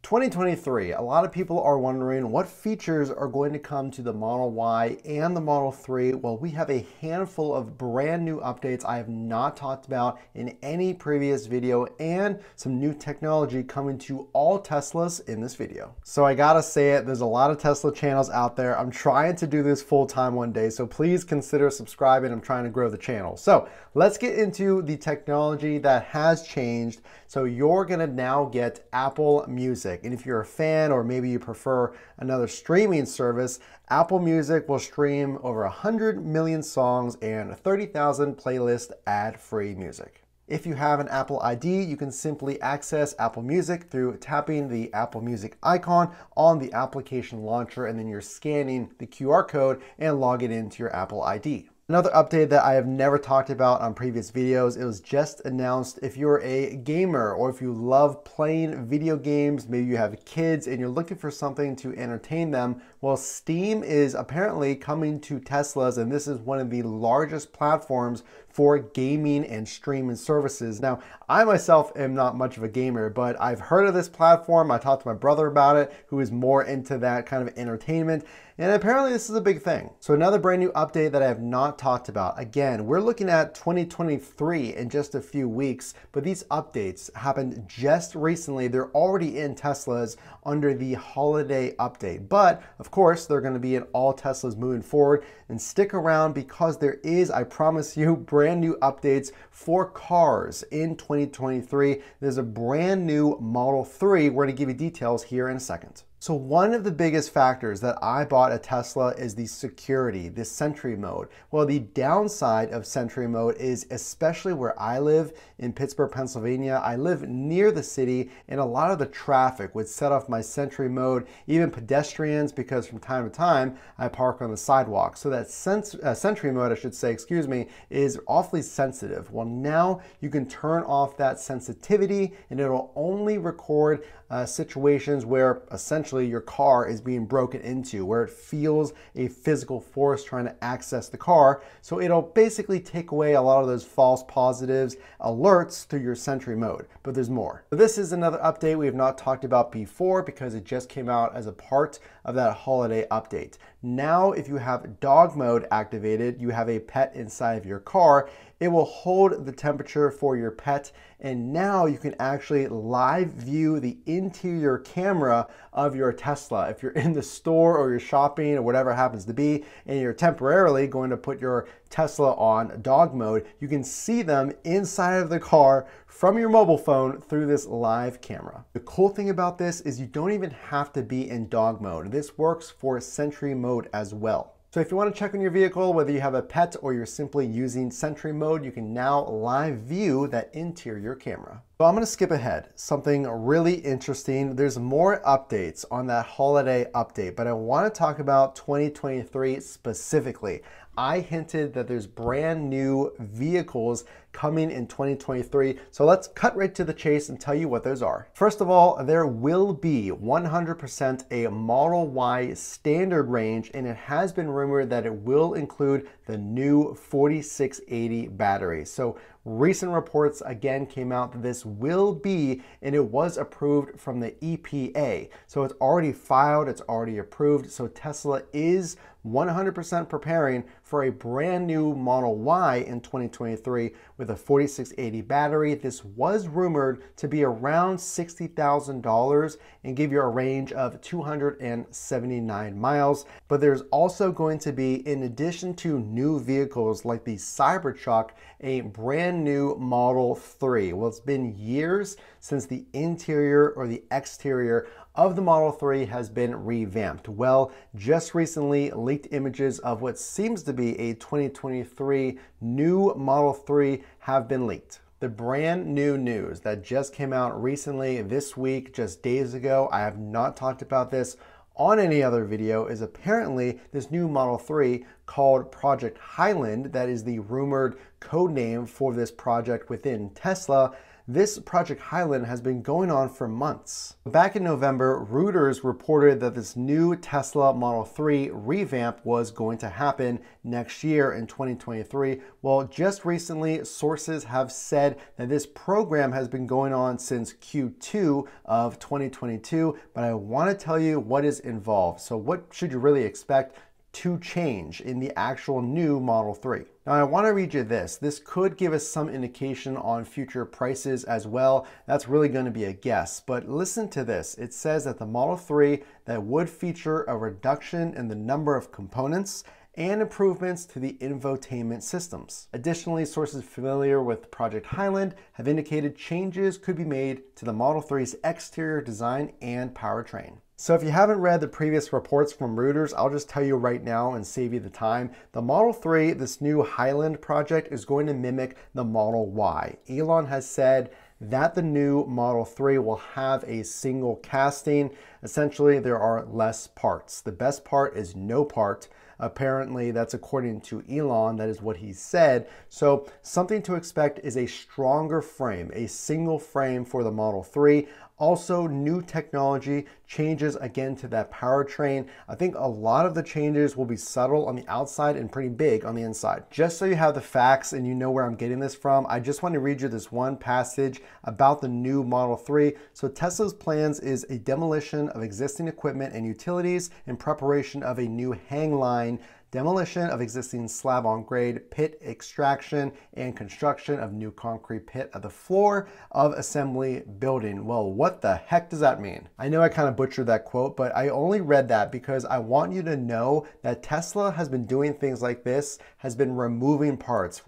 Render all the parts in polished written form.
2023, a lot of people are wondering what features are going to come to the Model Y and the Model 3. Well, we have a handful of brand new updates I have not talked about in any previous video and some new technology coming to all Teslas in this video. So I gotta say it, there's a lot of Tesla channels out there. I'm trying to do this full time one day, so please consider subscribing. I'm trying to grow the channel. So let's get into the technology that has changed. So you're gonna now get Apple Music. And if you're a fan, or maybe you prefer another streaming service, Apple Music will stream over 100 million songs and 30,000 playlist ad-free music. If you have an Apple ID, you can simply access Apple Music through tapping the Apple Music icon on the application launcher, and then you're scanning the QR code and logging into your Apple ID. Another update that I have never talked about on previous videos, it was just announced. If you're a gamer or if you love playing video games, maybe you have kids and you're looking for something to entertain them, well, Steam is apparently coming to Teslas, and this is one of the largest platforms for gaming and streaming services. Now, I myself am not much of a gamer, but I've heard of this platform. I talked to my brother about it, who is more into that kind of entertainment, and apparently this is a big thing. So another brand new update that I have not talked about. Again, we're looking at 2023 in just a few weeks, but these updates happened just recently. They're already in Teslas under the holiday update. But of course, they're gonna be in all Teslas moving forward, and stick around because there is, I promise you, brand new updates for cars in 2023. There's a brand new Model 3. We're gonna give you details here in a second. So one of the biggest factors that I bought a Tesla is the security, the Sentry mode. Well, the downside of Sentry mode is, especially where I live in Pittsburgh, Pennsylvania, I live near the city, and a lot of the traffic would set off my Sentry mode, even pedestrians, because from time to time I park on the sidewalk. So that Sentry mode, I should say, excuse me, is awfully sensitive. Well, now you can turn off that sensitivity, and it'll only record situations where essentially your car is being broken into, where it feels a physical force trying to access the car. So it'll basically take away a lot of those false positives alerts through your Sentry mode. But there's more. So this is another update we have not talked about before because it just came out as a part of that holiday update. Now, if you have dog mode activated, you have a pet inside of your car, it will hold the temperature for your pet, and now you can actually live view the interior camera of your Tesla. If you're in the store or you're shopping or whatever it happens to be, and you're temporarily going to put your Tesla on dog mode, you can see them inside of the car from your mobile phone through this live camera. The cool thing about this is you don't even have to be in dog mode. This works for Sentry mode as well. So if you want to check on your vehicle, whether you have a pet or you're simply using Sentry mode, you can now live view that interior camera. So I'm going to skip ahead. Something really interesting. There's more updates on that holiday update, but I want to talk about 2023 specifically. I hinted that there's brand new vehicles coming in 2023. So let's cut right to the chase and tell you what those are. First of all, there will be 100% a Model Y standard range, and it has been rumored that it will include the new 4680 battery. So recent reports again came out that this will be, and it was approved from the EPA. So it's already filed, it's already approved. So Tesla is 100% preparing for a brand new Model Y in 2023 with a 4680 battery. This was rumored to be around $60,000 and give you a range of 279 miles. But there's also going to be, in addition to new vehicles like the Cybertruck, a brand new Model 3. Well, it's been years since the interior or the exterior of the Model 3 has been revamped. Well, just recently, leaked images of what seems to be a 2023 new Model 3 have been leaked. The brand new news that just came out recently this week, just days ago, I have not talked about this on any other video, is apparently this new Model 3 called Project Highland, that is the rumored code name for this project within Tesla. this Project Highland has been going on for months. Back in November, Reuters reported that this new Tesla Model 3 revamp was going to happen next year in 2023. Well, just recently, sources have said that this program has been going on since Q2 of 2022, but I want to tell you what is involved. So what should you really expect to change in the actual new Model 3? Now I want to read you this. This could give us some indication on future prices as well. That's really going to be a guess, but listen to this. It says that the Model 3 that would feature a reduction in the number of components and improvements to the infotainment systems. Additionally, sources familiar with Project Highland have indicated changes could be made to the Model 3's exterior design and powertrain. So if you haven't read the previous reports from Reuters, I'll just tell you right now and save you the time. The Model 3, this new Highland project, is going to mimic the Model Y. Elon has said that the new Model 3 will have a single casting. Essentially, there are less parts. The best part is no part. Apparently, that's according to Elon, that is what he said. So something to expect is a stronger frame, a single frame for the Model 3. Also, new technology, changes again to that powertrain. I think a lot of the changes will be subtle on the outside and pretty big on the inside. Just so you have the facts and you know where I'm getting this from, I just want to read you this one passage about the new Model 3. So Tesla's plans is a demolition of existing equipment and utilities in preparation of a new hang line, demolition of existing slab-on-grade pit extraction, and construction of new concrete pit at the floor of assembly building. Well, what the heck does that mean? I know I kind of butchered that quote, but I only read that because I want you to know that Tesla has been doing things like this, has been removing parts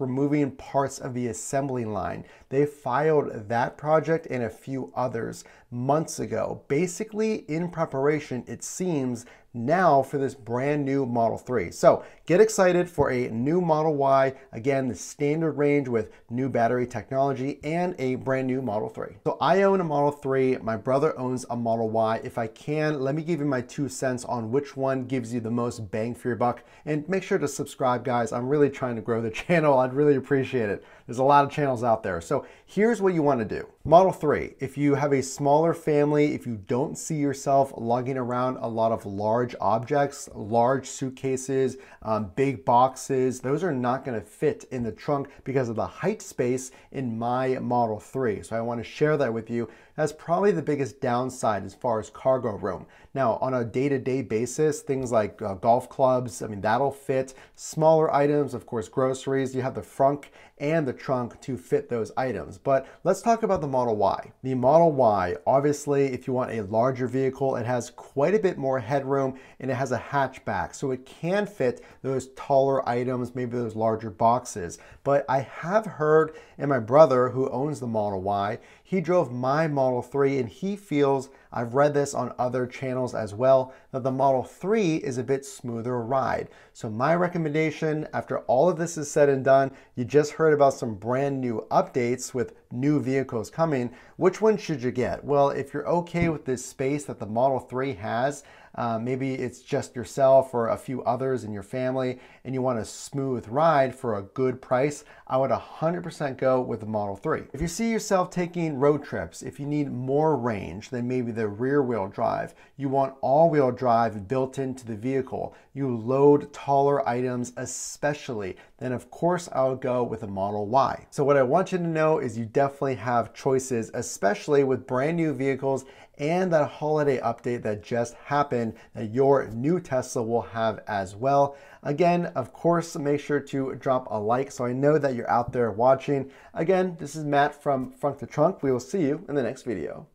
of the assembly line. They filed that project and a few others months ago, basically in preparation, it seems, now for this brand new Model 3. So get excited for a new Model Y, again, the standard range with new battery technology and a brand new Model 3. So I own a Model 3, my brother owns a Model Y. If I can, let me give you my 2 cents on which one gives you the most bang for your buck. And make sure to subscribe, guys. I'm really trying to grow the channel. I'd really appreciate it. There's a lot of channels out there. So here's what you want to do. Model 3, if you have a smaller family, if you don't see yourself lugging around a lot of large objects, large suitcases, big boxes, those are not going to fit in the trunk because of the height space in my Model 3. So I want to share that with you. That's probably the biggest downside as far as cargo room. Now, on a day-to-day basis, things like golf clubs, I mean, that'll fit. Smaller items, of course, groceries, you have the front and the trunk to fit those items. But let's talk about the Model Y. The Model Y, obviously, if you want a larger vehicle, it has quite a bit more headroom and it has a hatchback. So it can fit those taller items, maybe those larger boxes. But I have heard, and my brother who owns the Model Y, he drove my Model 3 and he feels, I've read this on other channels as well, that the Model 3 is a bit smoother ride. So my recommendation, after all of this is said and done, you just heard about some brand new updates with new vehicles coming. Which one should you get? Well, if you're okay with this space that the Model 3 has, maybe it's just yourself or a few others in your family and you want a smooth ride for a good price, I would 100% go with the Model 3. If you see yourself taking road trips, if you need more range than maybe the rear wheel drive, you want all-wheel drive built into the vehicle, you load taller items especially, then of course I would go with a Model Y. So what I want you to know is you definitely have choices, especially with brand new vehicles and that holiday update that just happened that your new Tesla will have as well. Again, of course, make sure to drop a like so I know that you're out there watching. Again, this is Matt from Front to Trunk. We will see you in the next video.